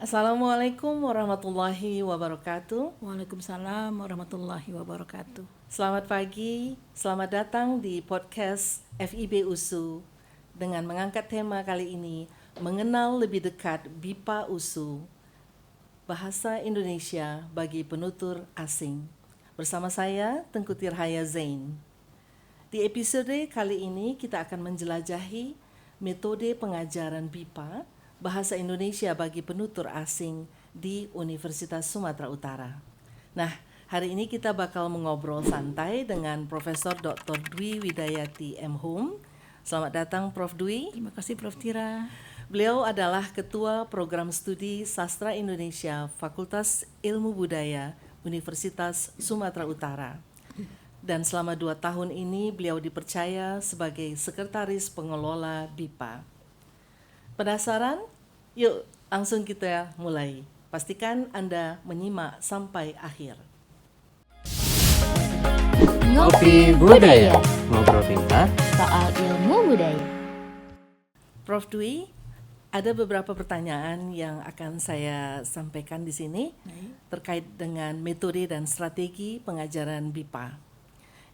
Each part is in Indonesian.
Assalamualaikum warahmatullahi wabarakatuh. Waalaikumsalam warahmatullahi wabarakatuh. Selamat pagi, selamat datang di podcast FIB USU dengan mengangkat tema kali ini, mengenal lebih dekat BIPA USU, Bahasa Indonesia bagi penutur asing. Bersama saya, Tengku Tirhaya Zain. Di episode kali ini kita akan menjelajahi metode pengajaran BIPA, Bahasa Indonesia bagi penutur asing di Universitas Sumatera Utara. Nah, hari ini kita bakal mengobrol santai dengan Profesor Dr. Dwi Widayati M. Hum. Selamat datang Prof. Dwi. Terima kasih Prof. Tira. Beliau adalah Ketua Program Studi Sastra Indonesia Fakultas Ilmu Budaya Universitas Sumatera Utara. Dan selama 2 tahun ini beliau dipercaya sebagai Sekretaris Pengelola BIPA. Penasaran? Yuk langsung kita mulai. Pastikan Anda menyimak sampai akhir. Ngopi Budaya, ngobrol pintar soal ilmu budaya. Prof. Dwi, ada beberapa pertanyaan yang akan saya sampaikan di sini terkait dengan metode dan strategi pengajaran BIPA.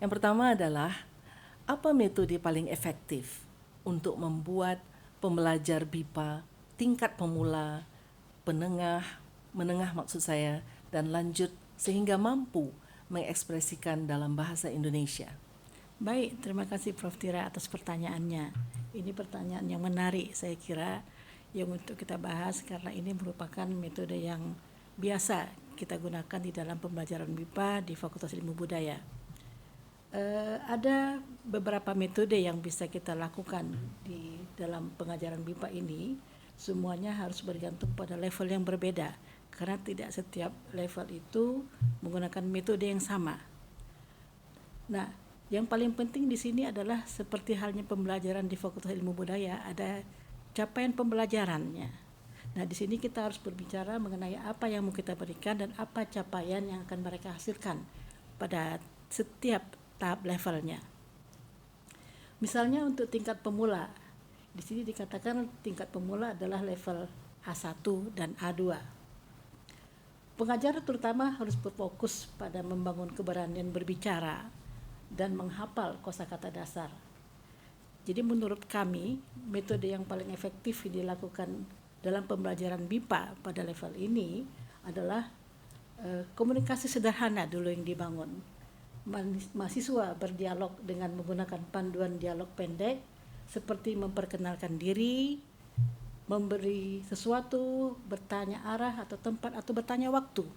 Yang pertama adalah, apa metode paling efektif untuk membuat pembelajar BIPA tingkat pemula, menengah maksud saya, dan lanjut sehingga mampu mengekspresikan dalam bahasa Indonesia? Baik, terima kasih Prof. Tira atas pertanyaannya. Ini pertanyaan yang menarik saya kira yang untuk kita bahas karena ini merupakan metode yang biasa kita gunakan di dalam pembelajaran BIPA di Fakultas Ilmu Budaya. Ada beberapa metode yang bisa kita lakukan di dalam pengajaran BIPA ini. Semuanya harus bergantung pada level yang berbeda karena tidak setiap level itu menggunakan metode yang sama. Nah, yang paling penting di sini adalah seperti halnya pembelajaran di Fakultas Ilmu Budaya, ada capaian pembelajarannya. Nah, di sini kita harus berbicara mengenai apa yang mau kita berikan dan apa capaian yang akan mereka hasilkan pada setiap tahap levelnya. Misalnya untuk tingkat pemula, di sini dikatakan tingkat pemula adalah level A1 dan A2. Pengajar terutama harus berfokus pada membangun keberanian berbicara dan menghafal kosakata dasar. Jadi menurut kami, metode yang paling efektif dilakukan dalam pembelajaran BIPA pada level ini adalah komunikasi sederhana dulu yang dibangun. Mahasiswa berdialog dengan menggunakan panduan dialog pendek seperti memperkenalkan diri, memberi sesuatu, bertanya arah atau tempat atau bertanya waktu.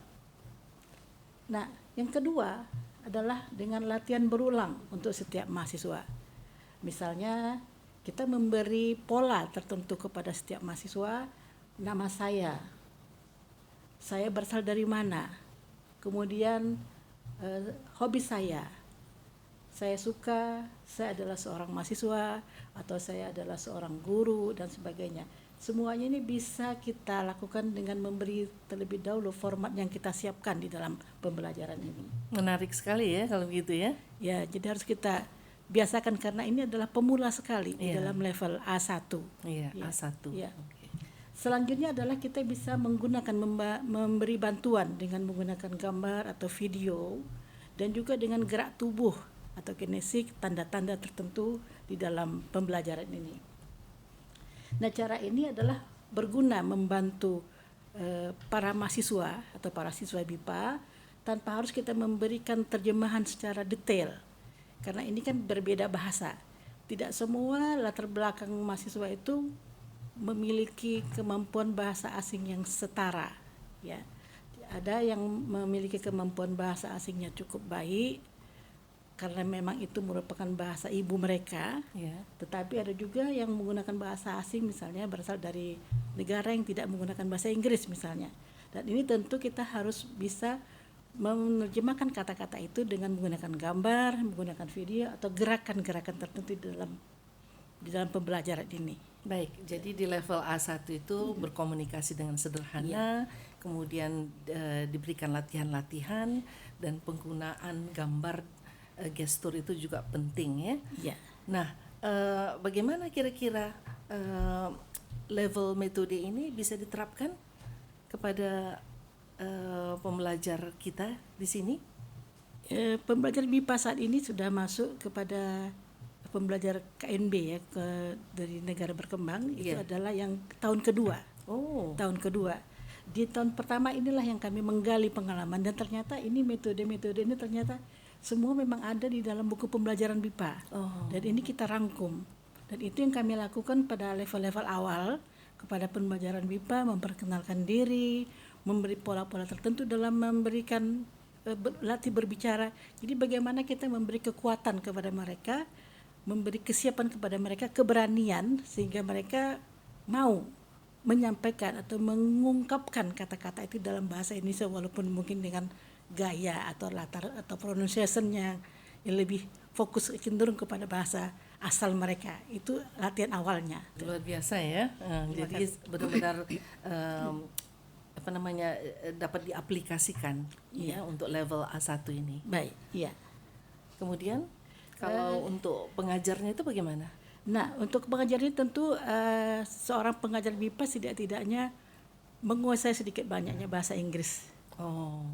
Nah, yang kedua adalah dengan latihan berulang untuk setiap mahasiswa. Misalnya kita memberi pola tertentu kepada setiap mahasiswa, nama saya berasal dari mana, kemudian hobi saya suka, saya adalah seorang mahasiswa atau saya adalah seorang guru dan sebagainya. Semuanya ini bisa kita lakukan dengan memberi terlebih dahulu format yang kita siapkan di dalam pembelajaran ini. Menarik sekali ya kalau begitu ya. Ya, jadi harus kita biasakan karena ini adalah pemula sekali di dalam level A1. Iya, A1. Ya. Okay. Selanjutnya adalah kita bisa menggunakan memberi bantuan dengan menggunakan gambar atau video dan juga dengan gerak tubuh atau kinesik, tanda-tanda tertentu di dalam pembelajaran ini. Nah, cara ini adalah berguna membantu para mahasiswa atau para siswa BIPA tanpa harus kita memberikan terjemahan secara detail. Karena ini kan berbeda bahasa. Tidak semua latar belakang mahasiswa itu memiliki kemampuan bahasa asing yang setara, ya. Ada yang memiliki kemampuan bahasa asingnya cukup baik karena memang itu merupakan bahasa ibu mereka, ya. Tetapi ada juga yang menggunakan bahasa asing misalnya berasal dari negara yang tidak menggunakan bahasa Inggris misalnya. Dan ini tentu kita harus bisa menerjemahkan kata-kata itu dengan menggunakan gambar, menggunakan video atau gerakan-gerakan tertentu di dalam pembelajaran ini. Baik, jadi di level A1 itu berkomunikasi dengan sederhana, kemudian diberikan latihan-latihan dan penggunaan gambar gestur itu juga penting ya. Nah, bagaimana kira-kira level metode ini bisa diterapkan kepada pembelajar kita di sini? Pembelajaran MIPA saat ini sudah masuk kepada pembelajar KNB ya, dari negara berkembang. Itu adalah yang tahun kedua. Tahun kedua. Di tahun pertama inilah yang kami menggali pengalaman, dan ternyata ini metode-metode ini ternyata semua memang ada di dalam buku pembelajaran MIPA. Dan ini kita rangkum. Dan itu yang kami lakukan pada level-level awal kepada pembelajaran MIPA, memperkenalkan diri, memberi pola-pola tertentu dalam memberikan latih berbicara. Jadi bagaimana kita memberi kekuatan kepada mereka, memberi kesiapan kepada mereka, keberanian, sehingga mereka mau menyampaikan atau mengungkapkan kata-kata itu dalam bahasa Indonesia, walaupun mungkin dengan gaya atau latar atau pronunciation-nya yang lebih fokus cenderung kepada bahasa asal mereka. Itu latihan awalnya. Luar biasa ya. Jadi benar-benar dapat diaplikasikan ya untuk level A1 ini. Baik, iya. Kemudian kalau untuk pengajarnya itu bagaimana? Nah, untuk pengajarnya tentu seorang pengajar MIPA tidak-tidaknya menguasai sedikit banyaknya bahasa Inggris.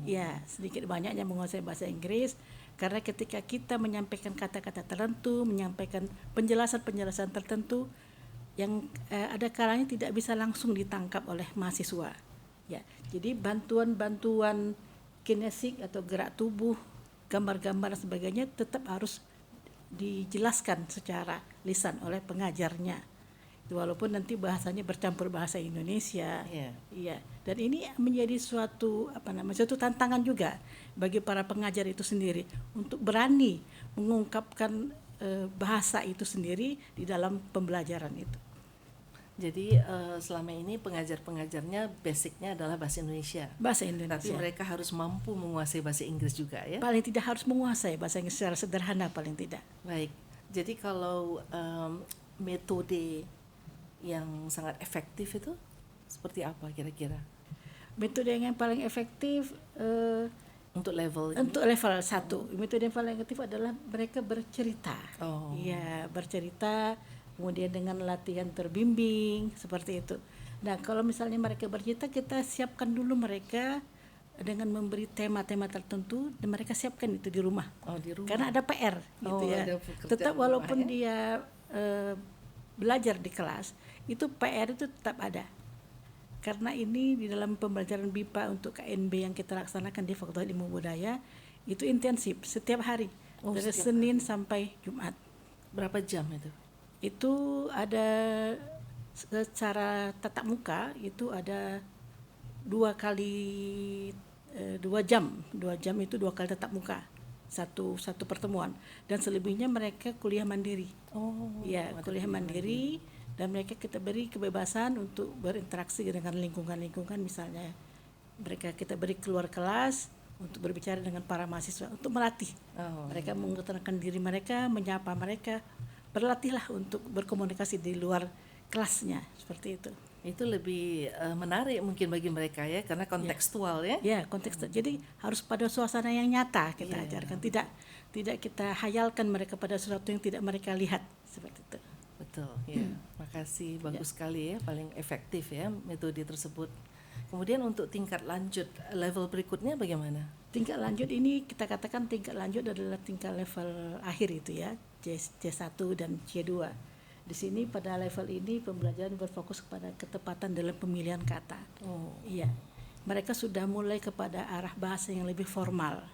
Ya, sedikit banyaknya menguasai bahasa Inggris, karena ketika kita menyampaikan kata-kata tertentu, menyampaikan penjelasan-penjelasan tertentu yang ada kalanya tidak bisa langsung ditangkap oleh mahasiswa. Ya, jadi bantuan-bantuan kinesik atau gerak tubuh, gambar-gambar dan sebagainya tetap harus dijelaskan secara lisan oleh pengajarnya. Walaupun nanti bahasanya bercampur bahasa Indonesia. Iya. Dan ini menjadi suatu tantangan juga bagi para pengajar itu sendiri untuk berani mengungkapkan bahasa itu sendiri di dalam pembelajaran itu. Jadi selama ini pengajar-pengajarnya basicnya adalah bahasa Indonesia. Bahasa Indonesia. Tapi mereka harus mampu menguasai bahasa Inggris juga ya. Paling tidak harus menguasai bahasa Inggris secara sederhana paling tidak. Baik. Jadi kalau metode yang sangat efektif itu seperti apa kira-kira? Metode yang paling efektif untuk level ini? Untuk level 1. Metode yang paling efektif adalah mereka bercerita. Iya, bercerita. Kemudian dengan latihan terbimbing seperti itu. Nah, kalau misalnya mereka bercerita, kita siapkan dulu mereka dengan memberi tema-tema tertentu, dan mereka siapkan itu di rumah. Di rumah. Karena ada PR gitu ya. Tetap walaupun dia belajar di kelas, itu PR itu tetap ada. Karena ini di dalam pembelajaran BIPA untuk KNB yang kita laksanakan di Fakultas Ilmu Budaya itu intensif setiap hari, dari Senin sampai Jumat. Berapa jam itu? Itu ada secara tatap muka itu ada 2 jam itu 2 kali tatap muka, satu pertemuan, dan selebihnya mereka kuliah mandiri. Kuliah mandiri, dan mereka kita beri kebebasan untuk berinteraksi dengan lingkungan, misalnya kita beri keluar kelas untuk berbicara dengan para mahasiswa, untuk melatih mereka mengutarakan diri mereka, menyapa mereka. Berlatihlah untuk berkomunikasi di luar kelasnya, seperti itu. Itu lebih menarik mungkin bagi mereka ya, karena kontekstual ya. Ya, kontekstual. Jadi harus pada suasana yang nyata kita ajarkan, tidak kita hayalkan mereka pada sesuatu yang tidak mereka lihat, seperti itu. Betul, ya. Makasih, bagus sekali ya, paling efektif ya metode tersebut. Kemudian untuk tingkat lanjut, level berikutnya bagaimana? Tingkat lanjut ini kita katakan tingkat lanjut adalah tingkat level akhir itu ya, C1 dan C2. Di sini pada level ini pembelajaran berfokus kepada ketepatan dalam pemilihan kata. Iya. Mereka sudah mulai kepada arah bahasa yang lebih formal.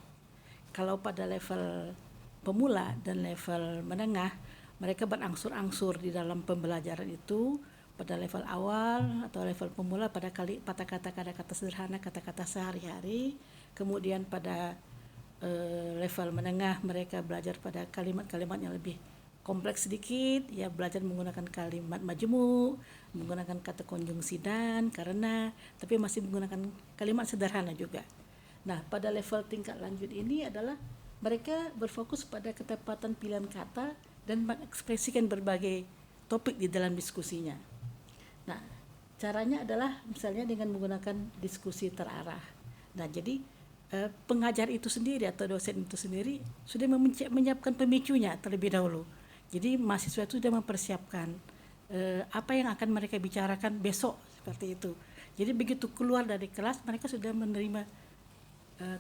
Kalau pada level pemula dan level menengah, mereka berangsur-angsur di dalam pembelajaran itu. Pada level awal atau level pemula pada kata-kata sederhana, kata-kata sehari-hari. Kemudian pada level menengah mereka belajar pada kalimat-kalimat yang lebih kompleks sedikit, ya belajar menggunakan kalimat majemuk, menggunakan kata konjungsi dan, karena, tapi masih menggunakan kalimat sederhana juga. Nah, pada level tingkat lanjut ini adalah mereka berfokus pada ketepatan pilihan kata dan mengekspresikan berbagai topik di dalam diskusinya. Nah, caranya adalah misalnya dengan menggunakan diskusi terarah. Nah, jadi pengajar itu sendiri atau dosen itu sendiri sudah menyiapkan pemicunya terlebih dahulu. Jadi mahasiswa itu sudah mempersiapkan apa yang akan mereka bicarakan besok, seperti itu. Jadi begitu keluar dari kelas mereka sudah menerima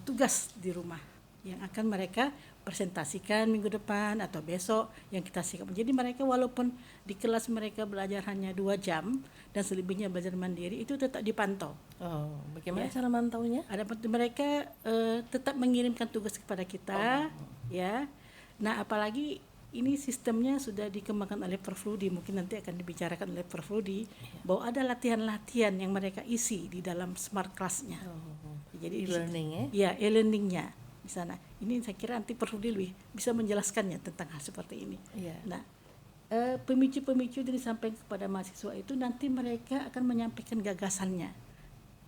tugas di rumah yang akan mereka presentasikan minggu depan atau besok yang kita sikap. Jadi mereka walaupun di kelas mereka belajar hanya 2 jam dan selebihnya belajar mandiri, itu tetap dipantau. Oh, bagaimana cara mantaunya? Ada mereka tetap mengirimkan tugas kepada kita, ya. Nah, apalagi ini sistemnya sudah dikembangkan oleh Perfludi, mungkin nanti akan dibicarakan oleh Perfludi bahwa ada latihan-latihan yang mereka isi di dalam smart class-nya. Jadi E-learning ya, e-learning-nya di sana. Ini saya kira nanti Perfludi lebih bisa menjelaskannya tentang hal seperti ini. Iya. Nah, pemicu-pemicu yang disampaikan kepada mahasiswa itu nanti mereka akan menyampaikan gagasannya.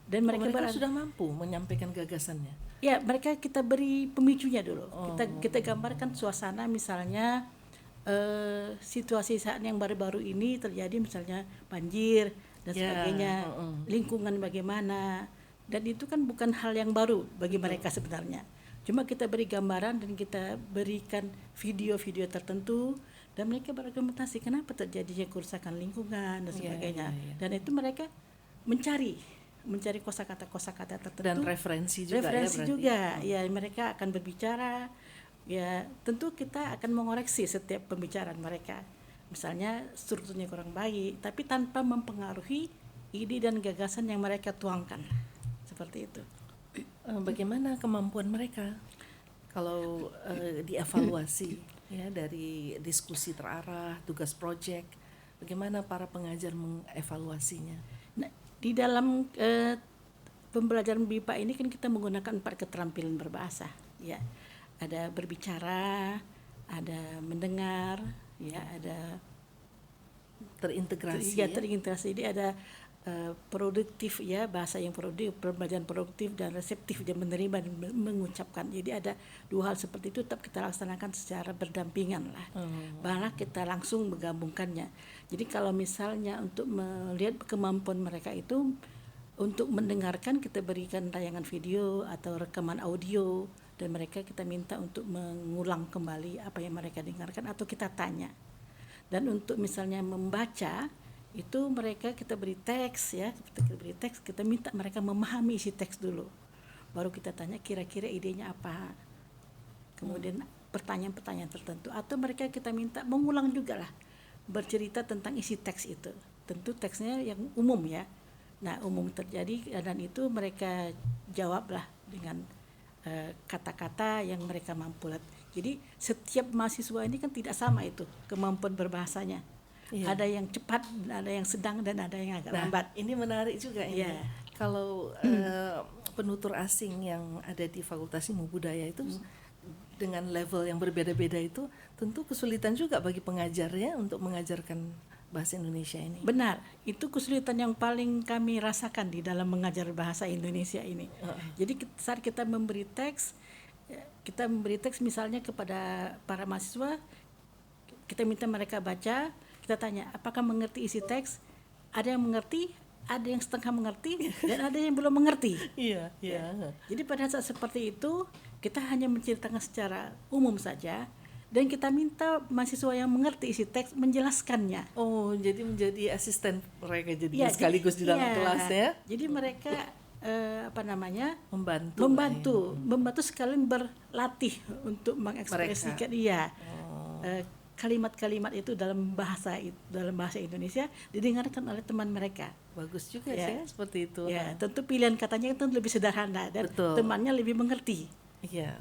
Dan mereka, sudah mampu menyampaikan gagasannya. ya, mereka kita beri pemicunya dulu. Kita gambarkan suasana, misalnya situasi saat yang baru-baru ini terjadi, misalnya banjir dan sebagainya, lingkungan bagaimana, dan itu kan bukan hal yang baru bagi mereka sebenarnya. Cuma kita beri gambaran dan kita berikan video-video tertentu dan mereka berargumentasi kenapa terjadinya kerusakan lingkungan dan sebagainya. Dan itu mereka mencari kosakata tertentu Dan referensi juga ya, mereka akan berbicara, ya tentu kita akan mengoreksi setiap pembicaraan mereka, misalnya strukturnya kurang baik tapi tanpa mempengaruhi ide dan gagasan yang mereka tuangkan, seperti itu. Bagaimana kemampuan mereka kalau dievaluasi ya dari diskusi terarah, tugas proyek, bagaimana para pengajar mengevaluasinya? Nah, di dalam pembelajaran BIPA ini kan kita menggunakan 4 keterampilan berbahasa, ya. Ada berbicara, ada mendengar, ya, ada terintegrasi. Terintegrasi. Jadi ada produktif, ya, bahasa yang produktif, pembelajaran produktif dan reseptif, dia menerima dan mengucapkan. Jadi ada 2 hal seperti itu tetap kita laksanakan secara berdampingan lah. Malah kita langsung menggabungkannya. Jadi kalau misalnya untuk melihat kemampuan mereka itu untuk mendengarkan, kita berikan tayangan video atau rekaman audio dan mereka kita minta untuk mengulang kembali apa yang mereka dengarkan atau kita tanya. Dan untuk misalnya membaca itu mereka kita beri teks, ya, kita minta mereka memahami isi teks dulu, baru kita tanya kira-kira idenya apa, kemudian pertanyaan-pertanyaan tertentu, atau mereka kita minta mengulang juga lah, bercerita tentang isi teks itu, tentu teksnya yang umum, ya. Nah, umum terjadi dan itu mereka jawablah dengan kata-kata yang mereka mampu. Jadi setiap mahasiswa ini kan tidak sama itu kemampuan berbahasanya. Iya. Ada yang cepat, ada yang sedang, dan ada yang agak lambat. Ini menarik juga ini. Yeah. Kalau penutur asing yang ada di Fakultas Ilmu Budaya itu dengan level yang berbeda-beda itu tentu kesulitan juga bagi pengajarnya untuk mengajarkan bahasa Indonesia ini. Benar, itu kesulitan yang paling kami rasakan di dalam mengajar bahasa Indonesia ini. Jadi saat kita memberi teks misalnya kepada para mahasiswa, kita minta mereka baca. Kita tanya, apakah mengerti isi teks? Ada yang mengerti, ada yang setengah mengerti, dan ada yang belum mengerti. Iya. Jadi pada saat seperti itu, kita hanya menceritakan secara umum saja, dan kita minta mahasiswa yang mengerti isi teks menjelaskannya. Oh, jadi menjadi asisten mereka jadi sekaligus di dalam kelas, ya? Jadi mereka membantu sekalian berlatih untuk mengekspresikan kalimat-kalimat itu dalam bahasa Indonesia didengarkan oleh teman mereka. Bagus juga sih seperti itu. Ya, tentu pilihan katanya itu lebih sederhana dan temannya lebih mengerti. Iya,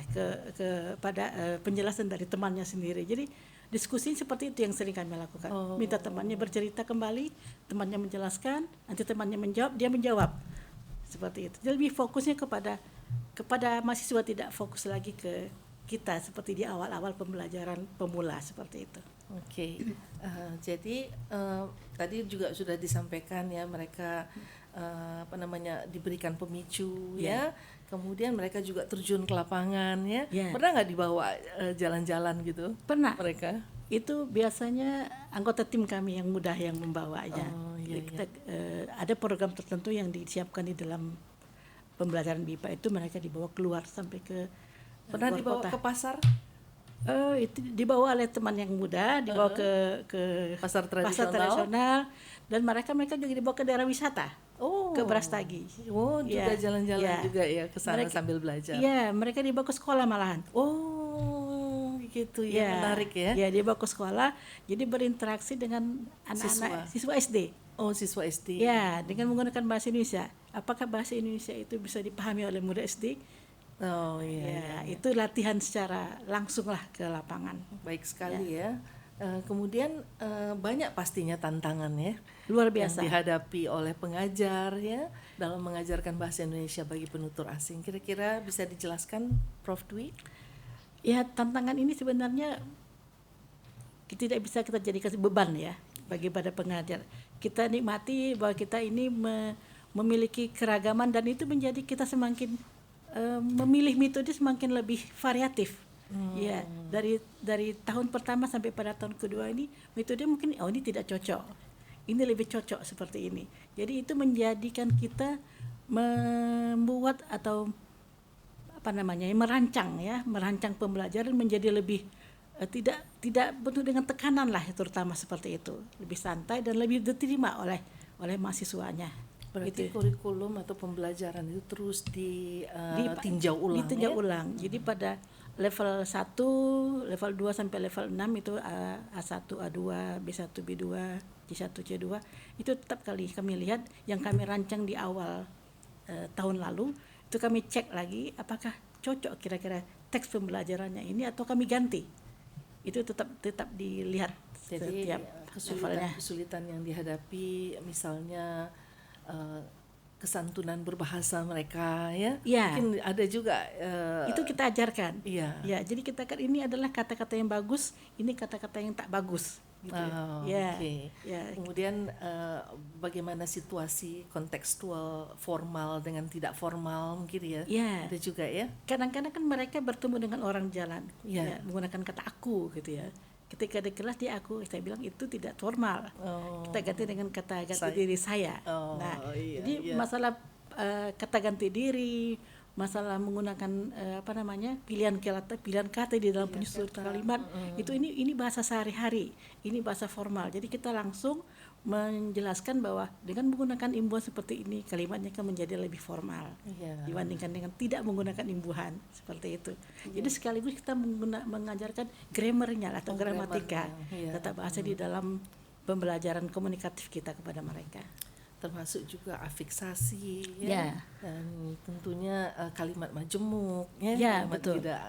kepada penjelasan dari temannya sendiri. Jadi diskusi seperti itu yang sering kami lakukan. Minta temannya bercerita kembali, temannya menjelaskan, nanti temannya menjawab, dia menjawab. Seperti itu. Jadi lebih fokusnya kepada mahasiswa, tidak fokus lagi ke kita seperti di awal-awal pembelajaran pemula seperti itu. Oke. Jadi tadi juga sudah disampaikan ya, mereka diberikan pemicu ya. Kemudian mereka juga terjun ke lapangan ya. Pernah nggak dibawa jalan-jalan gitu? Pernah. Mereka itu biasanya anggota tim kami yang mudah yang membawanya. Kita ada program tertentu yang disiapkan di dalam pembelajaran BIPA itu, mereka dibawa keluar sampai ke pernah dibawa ke pasar? Itu dibawa oleh teman yang muda, dibawa ke pasar tradisional, dan mereka juga dibawa ke daerah wisata. Oh. ke Brastagi. Oh, juga Ya, jalan-jalan ya. juga ya ke sana Mereka- sambil belajar. Iya, mereka dibawa ke sekolah malahan. Oh, gitu ya. Menarik ya. Ya, dia bawa ke sekolah, jadi berinteraksi dengan anak-anak siswa SD. Oh, siswa SD. Ya, dengan menggunakan bahasa Indonesia. Apakah bahasa Indonesia itu bisa dipahami oleh murid SD? Oh iya. Ya, itu latihan secara langsung lah ke lapangan. Baik sekali ya. Kemudian banyak pastinya tantangan ya Luar yang biasa. dihadapi oleh pengajar ya dalam mengajarkan bahasa Indonesia bagi penutur asing. Kira-kira bisa dijelaskan, Prof. Dwi? Ya, tantangan ini sebenarnya tidak bisa kita jadikan beban ya bagi pada pengajar. Kita nikmati bahwa kita ini memiliki keragaman dan itu menjadi kita semakin memilih metode semakin lebih variatif. Ya, dari tahun pertama sampai pada tahun kedua ini metode mungkin ini tidak cocok. Ini lebih cocok seperti ini. Jadi itu menjadikan kita membuat atau merancang pembelajaran menjadi lebih tidak penuh dengan tekanan lah, terutama seperti itu, lebih santai dan lebih diterima oleh mahasiswanya. Berarti Gitu. kurikulum atau pembelajaran itu terus ditinjau ulang. Ditinjau ya? ulang. Jadi pada level 1, level 2 sampai level 6 itu A1, A2, B1, B2, C1, C2 itu tetap kami lihat yang kami rancang di awal tahun lalu itu kami cek lagi apakah cocok kira-kira teks pembelajarannya ini atau kami ganti. Itu tetap dilihat Jadi setiap levelnya. kesulitan yang dihadapi misalnya kesantunan berbahasa mereka ya. Ya. Mungkin ada juga Itu kita ajarkan. iya. Ya, jadi kita kan ini adalah kata-kata yang bagus, ini kata-kata yang tak bagus. Gitu. Oh, Ya, oke. ya. Kemudian bagaimana situasi kontekstual formal dengan tidak formal mungkin ya. Ya. Ada juga ya. Kadang-kadang kan mereka bertemu dengan orang jalan, Ya. menggunakan kata aku gitu ya. Ketika di kelas dia aku, saya bilang itu tidak formal. Oh. Kita ganti dengan kata ganti Saya. diri saya. Oh, Nah, iya, jadi iya. masalah kata ganti diri, masalah menggunakan pilihan kata di dalam penyusunan kalimat, itu ini bahasa sehari-hari, ini bahasa formal. Jadi kita langsung menjelaskan bahwa dengan menggunakan imbuhan seperti ini kalimatnya akan menjadi lebih formal Iya. dibandingkan dengan tidak menggunakan imbuhan seperti itu. Jadi sekaligus kita mengajarkan grammarnya atau gramatika, grammarnya, iya. tata bahasa di dalam pembelajaran komunikatif kita kepada mereka. Termasuk juga afiksasi Ya. dan tentunya kalimat majemuk ya, Ya, kalimat betul. tidak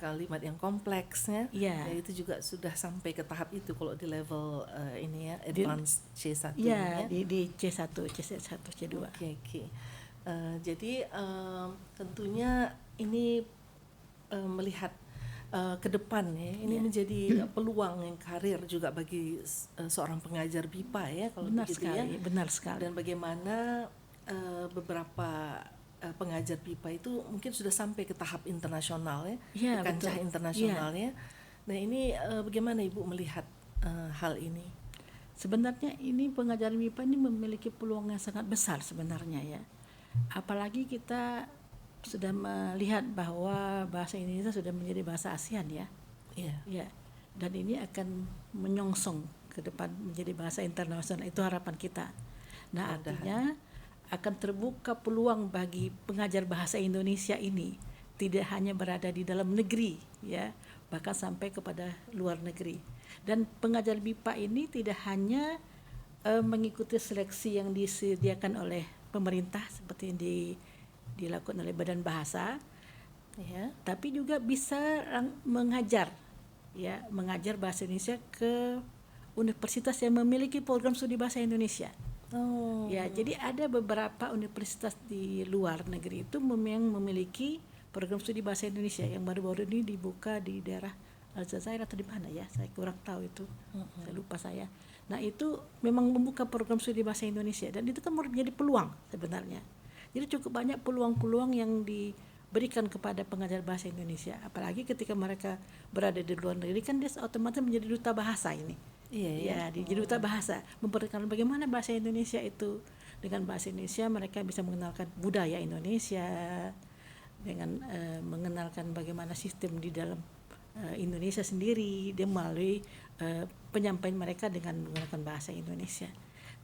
kalimat yang kompleks ya. Ya. Ya, itu juga sudah sampai ke tahap itu kalau di level ini ya advance C1 Ya, ini ya. di C1, C1, C2. Oke. Jadi tentunya ini melihat ke depan ya, ini menjadi peluang yang karir juga bagi seorang pengajar BIPA ya kalau Benar begitu sekali, ya. benar sekali. Dan bagaimana beberapa pengajar BIPA itu mungkin sudah sampai ke tahap internasional ya, Ya, ke kancah betul. internasional ya. Nah ini bagaimana Ibu melihat hal ini? Sebenarnya ini pengajaran MIPA ini memiliki peluang yang sangat besar sebenarnya ya. Apalagi kita sudah melihat bahwa bahasa Indonesia sudah menjadi bahasa ASEAN ya. Iya. Ya. Dan ini akan menyongsong ke depan menjadi bahasa internasional, itu harapan kita. Nah, artinya akan terbuka peluang bagi pengajar bahasa Indonesia ini tidak hanya berada di dalam negeri ya, bahkan sampai kepada luar negeri. Dan pengajar BIPA ini tidak hanya mengikuti seleksi yang disediakan oleh pemerintah seperti yang dilakukan oleh Badan Bahasa ya, tapi juga bisa mengajar bahasa Indonesia ke universitas yang memiliki program studi bahasa Indonesia. Oh. Ya, jadi ada beberapa universitas di luar negeri itu yang memiliki program studi bahasa Indonesia yang baru-baru ini dibuka di daerah Aljazair atau di mana ya, saya kurang tahu itu, saya lupa saya. Nah itu memang membuka program studi bahasa Indonesia dan itu kan menjadi peluang sebenarnya. Jadi cukup banyak peluang-peluang yang diberikan kepada pengajar bahasa Indonesia, apalagi ketika mereka berada di luar negeri kan dia otomatis menjadi duta bahasa ini. Iya, Ya, jadi duta bahasa memperkenalkan bagaimana bahasa Indonesia itu. Dengan bahasa Indonesia mereka bisa mengenalkan budaya Indonesia, dengan mengenalkan bagaimana sistem di dalam Indonesia sendiri, dia melalui penyampaian mereka dengan menggunakan bahasa Indonesia.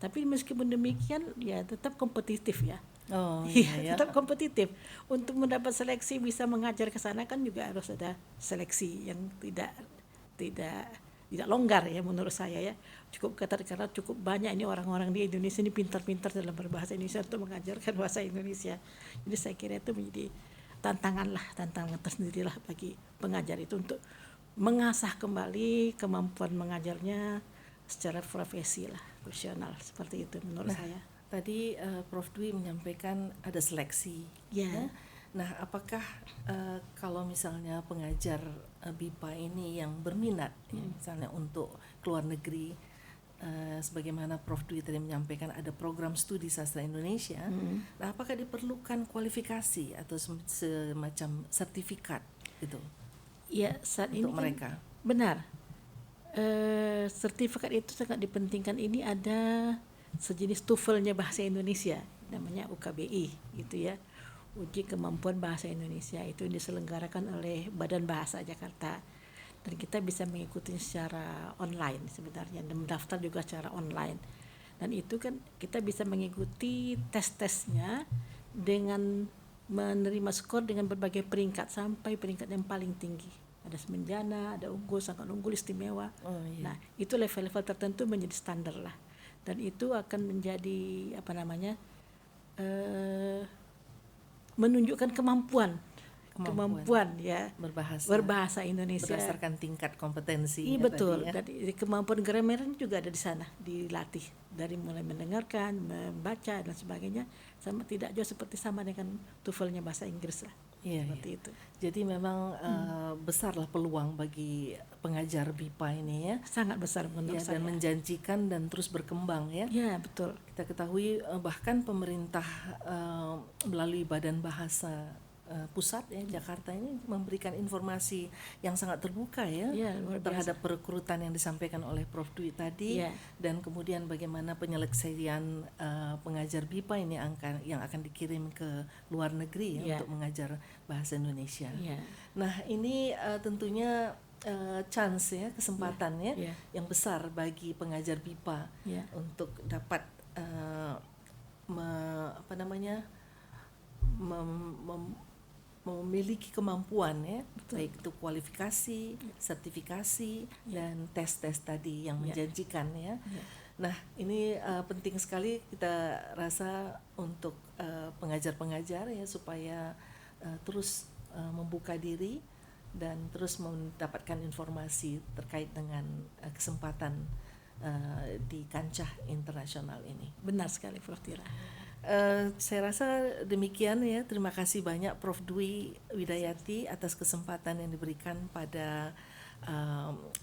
Tapi meskipun demikian ya tetap kompetitif ya. Oh Iya, iya ya. tetap kompetitif. Untuk mendapat seleksi bisa mengajar ke sana kan juga harus ada seleksi yang tidak longgar ya menurut saya ya. Cukup ketat karena cukup banyak ini orang-orang di Indonesia ini pintar-pintar dalam berbahasa Indonesia untuk mengajarkan bahasa Indonesia. Jadi saya kira itu menjadi tantangan tersendirilah bagi pengajar itu untuk mengasah kembali kemampuan mengajarnya secara profesional seperti itu menurut saya. Tadi Prof Dwi menyampaikan ada seleksi. Ya. Nah, apakah kalau misalnya pengajar BIPA ini yang berminat, ya, misalnya untuk keluar negeri, sebagaimana Prof Dwi tadi menyampaikan ada program studi sastra Indonesia, nah apakah diperlukan kualifikasi atau semacam sertifikat gitu Ya, saat ini untuk kan mereka? benar. Sertifikat itu sangat dipentingkan. Ini ada sejenis TOEFL-nya bahasa Indonesia, namanya UKBI gitu ya. Uji kemampuan bahasa Indonesia itu diselenggarakan oleh Badan Bahasa Jakarta. Dan kita bisa mengikuti secara online sebenarnya dan mendaftar juga secara online. Dan itu kan kita bisa mengikuti tes-tesnya dengan menerima skor dengan berbagai peringkat sampai peringkat yang paling tinggi. Ada semenjana, ada unggul, sangat unggul, istimewa. Oh, iya. Nah, itu level-level tertentu menjadi standar lah. Dan itu akan menjadi menunjukkan kemampuan ya berbahasa Indonesia berdasarkan tingkat kompetensi. Iya betul. Tadi, ya. Dan kemampuan grammar juga ada di sana, dilatih dari mulai mendengarkan, membaca dan sebagainya, sama tidak jauh seperti sama dengan TOEFL-nya bahasa Inggris lah. Iya, Seperti iya. itu. Jadi memang besarlah peluang bagi pengajar BIPA ini ya. Sangat besar menurut Ya, saya. dan menjanjikan dan terus berkembang ya. Ya, betul. Kita ketahui bahkan pemerintah melalui Badan Bahasa Pusat ya Jakarta ini memberikan informasi yang sangat terbuka ya, Ya, luar biasa. terhadap perekrutan yang disampaikan oleh Prof Dwi tadi, Ya. dan kemudian bagaimana penyeleksian pengajar BIPA ini yang akan dikirim ke luar negeri ya, Ya. untuk mengajar bahasa Indonesia. Ya. Nah ini tentunya chance ya, kesempatan ya, Ya. yang besar bagi pengajar BIPA Ya. untuk dapat memiliki kemampuan ya, baik itu kualifikasi, sertifikasi, dan tes-tes tadi yang menjanjikan ya. Nah ini penting sekali kita rasa untuk pengajar-pengajar ya, supaya terus membuka diri dan terus mendapatkan informasi terkait dengan kesempatan di kancah internasional ini. Benar sekali Prof Tira. Saya rasa demikian ya. Terima kasih banyak Prof Dwi Widayati atas kesempatan yang diberikan pada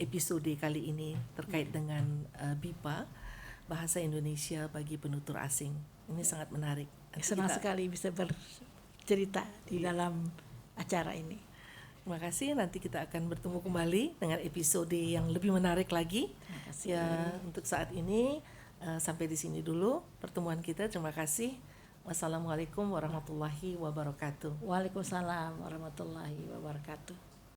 episode kali ini terkait dengan BIPA, Bahasa Indonesia bagi Penutur Asing. Ini sangat menarik. Senang sekali bisa bercerita di dalam acara ini. Terima kasih. Nanti kita akan bertemu kembali dengan episode yang lebih menarik lagi. Terima kasih. Ya, untuk saat ini sampai di sini dulu pertemuan kita. Terima kasih. Wassalamualaikum warahmatullahi wabarakatuh. Waalaikumsalam warahmatullahi wabarakatuh.